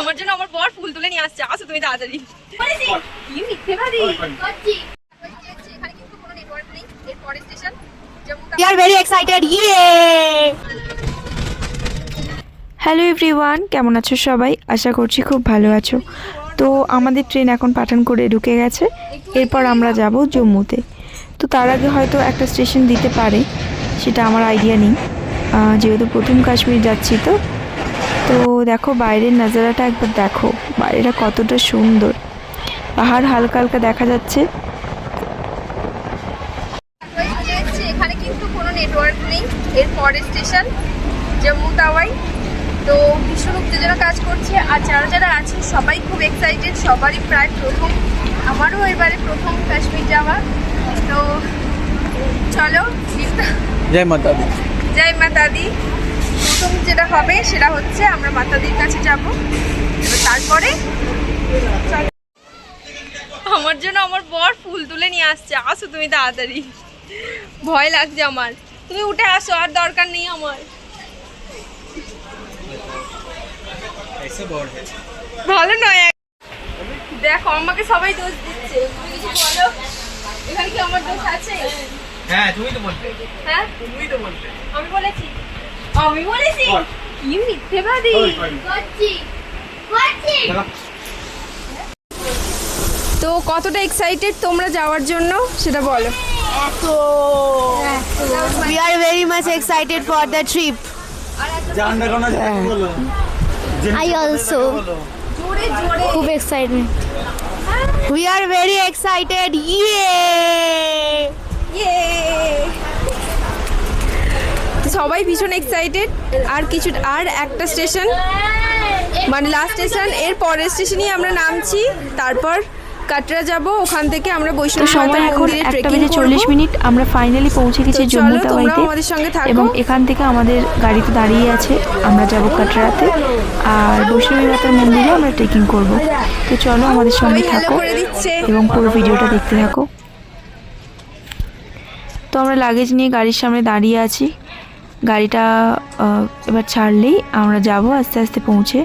আমার জন্য আমার বর ফুল তুলে নিয়ে আসছে। আসো তুমি তাড়াতাড়ি। কি মিথ্যেবাদী। এখানে কিন্তু কোনো নেটওয়ার্ক নেই। এরপরে station We are very excited. Yay! Hello everyone, কেমন আছো সবাই? আশা করছি খুব ভালো আছো। তো আমাদের ট্রেন এখন পাঠানকোটে ঢুকে গেছে। এরপর আমরা যাব জম্মুতে। তো তার আগে হয়তো একটা স্টেশন দিতে পারে, সেটা আমার আইডিয়া নেই, যেহেতু প্রথম কাশ্মীর যাচ্ছি। তো তো দেখো বাইরের নাজারাটা একবার দেখো, বাইরেটা কতটা সুন্দর, পাহাড় হালকা হালকা দেখা যাচ্ছে। এখানে কিন্তু কোনো নেটওয়ার্ক নেই। এরপরে স্টেশন জম্মু তাওয়াই। তো ভীষণ উত্তেজনা কাজ করছে, আর যারা যারা আছে সবাই খুব এক্সাইটেড। সবারই প্রায় প্রথম, আমারও এবারে প্রথম কাশ্মীর যাওয়া। তো চলো, জয় মাতা দি। জয় মাতা দি। প্রথম যেটা হবে সেটা হচ্ছে আমরা মাতাদির কাছে যাব, তারপরে আমার জন্য আমার বর ফুল তুলে নিয়ে আসছে। আসো তুমি তাড়াতাড়ি, ভয় লাগছে আমার। তুমি উঠে আসো, আর দরকার নেই আমার। ভালো নয়, দেখো আমাকে সবাই দোষ দিচ্ছে। তুমি কিছু বলো, এখানে কি আমার দোষ আছে? হ্যাঁ তুমি তো বলতে। হ্যাঁ তুমি তো বলতে। আমি বলেছি, আমি বলেছি। কি মিথ্যেবাদী। তো কতটা এক্সাইটেড তোমরা যাওয়ার জন্য সেটা বলো। We are very much excited for the trip. I also খুব excited. We are very excited. Yay! সবাই ভীষণ এক্সাইটেড। আর একটা স্টেশন, মানে লাস্ট স্টেশন, এর পরের স্টেশনই আমরা নামছি। তারপর কাটরা যাব, ওখান থেকে আমরা বৈষ্ণব সময় এখন 1:40 আমরা ফাইনালি পৌঁছে গেছি জম্মু তাওয়াইতে। আমাদের সঙ্গে থাকো। এবং এখান থেকে আমাদের গাড়ি তো দাঁড়িয়ে আছে, আমরা যাব কাটরাতে, আর বৈষ্ণবী মাতার মন্দিরে আমরা ট্রেকিং করব। তো চলো আমাদের সঙ্গে থাকো এবং পুরো ভিডিওটা দেখতে থাকো। তো আমরা লাগেজ নিয়ে গাড়ির সামনে দাঁড়িয়ে আছি। গাড়িটা এবার ছাড়লেই আমরা যাব আস্তে আস্তে পৌঁছে।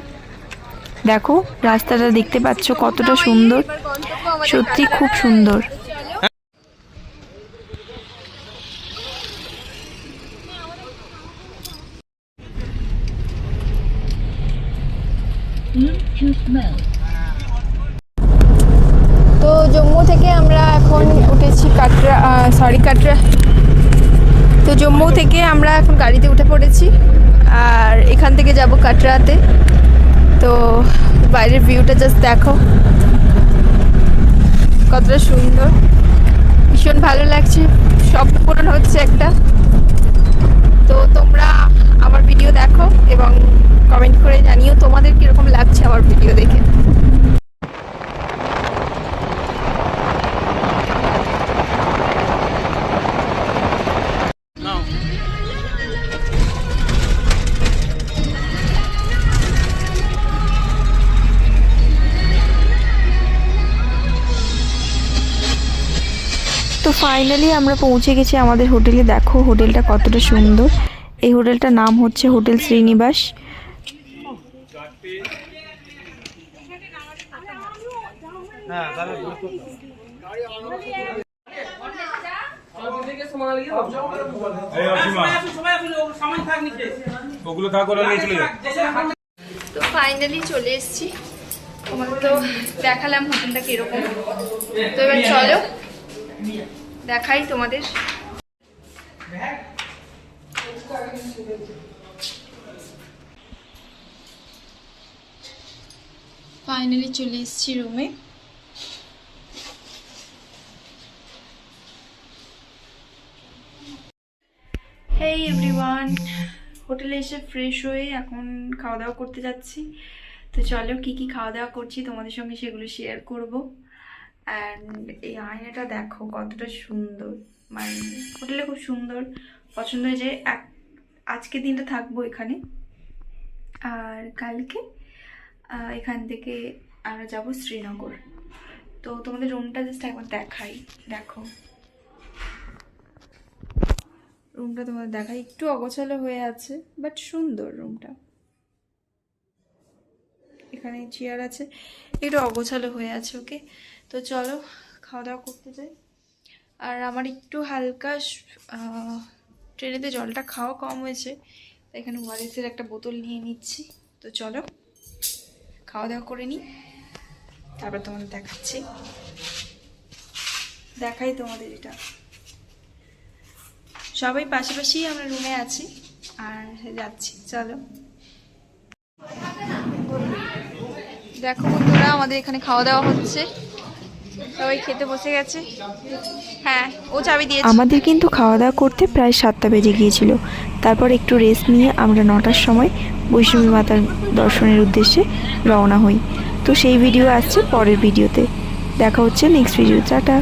দেখো রাস্তাটা দেখতে পাচ্ছ কতটা সুন্দর, সত্যি খুব সুন্দর। তো জম্মু থেকে আমরা এখন উঠেছি কাটরা, তো জম্মু থেকে আমরা এখন গাড়িতে উঠে পড়েছি, আর এখান থেকে যাব কাটরাতে। তো বাইরের ভিউটা জাস্ট দেখো কতটা সুন্দর, ভীষণ ভালো লাগছে, স্বপ্ন পূরণ হচ্ছে একটা। তো তোমরা আমার ভিডিও দেখো এবং কমেন্ট করে জানিও তোমাদের কীরকম লাগছে আমার ভিডিও দেখে। তো ফাইনালি আমরা পৌঁছে গেছি আমাদের হোটেলে। দেখো হোটেলটা কতটা সুন্দর। এই হোটেলটার নাম হচ্ছে হোটেল শ্রীনিবাস। তো ফাইনালি চলে এসেছি, তোমাদের তো দেখালাম হোটেলটা কিরকম। তো এবার চলো দেখাই তোমাদের। ফাইনালি চলে এসেছি রুমে। হেই এভরিওয়ান, হোটেলে এসে ফ্রেশ হয়ে এখন খাওয়া দাওয়া করতে যাচ্ছি। তো চলো কি কি খাওয়া দাওয়া করছি তোমাদের সঙ্গে সেগুলো শেয়ার করব। অ্যান্ড এই আয়নাটা দেখো কতটা সুন্দর, মানে হোটেলে খুব সুন্দর, পছন্দ হয়েছে। আজকে দিনটা থাকবো এখানে, আর কালকে এখান থেকে আমরা যাব শ্রীনগর। তো তোমাদের রুমটা জাস্ট একবার দেখাই। দেখো রুমটা তোমাদের দেখাই, একটু অগোছালো হয়ে আছে বাট সুন্দর রুমটা। এখানে চেয়ার আছে, একটু অগোছালো হয়ে আছে। ওকে, তো চলো খাওয়া দাওয়া করতে যাই। আর আমার একটু হালকা ট্রেনেতে জলটা খাওয়া কম হয়েছে, তাই এখানে ওয়ারেসের একটা বোতল নিয়ে নিচ্ছি। তো চলো খাওয়া দাওয়া করে নিই, তারপর তোমাদের দেখাচ্ছি। দেখাই তোমাদের এটা, সবাই পাশাপাশি আমরা রুমে আছি আর যাচ্ছি। চলো দেখো বন্ধুরা, আমাদের এখানে খাওয়া দাওয়া হচ্ছে, সবাই খেতে বসে গেছে। হ্যাঁ, ও চাবি দিয়েছে। আমাদের কিন্তু খাওয়া দাওয়া করতে প্রায় 7টা বেজে গিয়েছিল। তারপর একটু রেস্ট নিয়ে আমরা 9টার সময় বৈষ্ণবী মাতার দর্শনের উদ্দেশ্যে রওনা হই। তো সেই ভিডিও আসছে পরের ভিডিওতে, দেখা হচ্ছে নেক্সট ভিডিও। টাটা।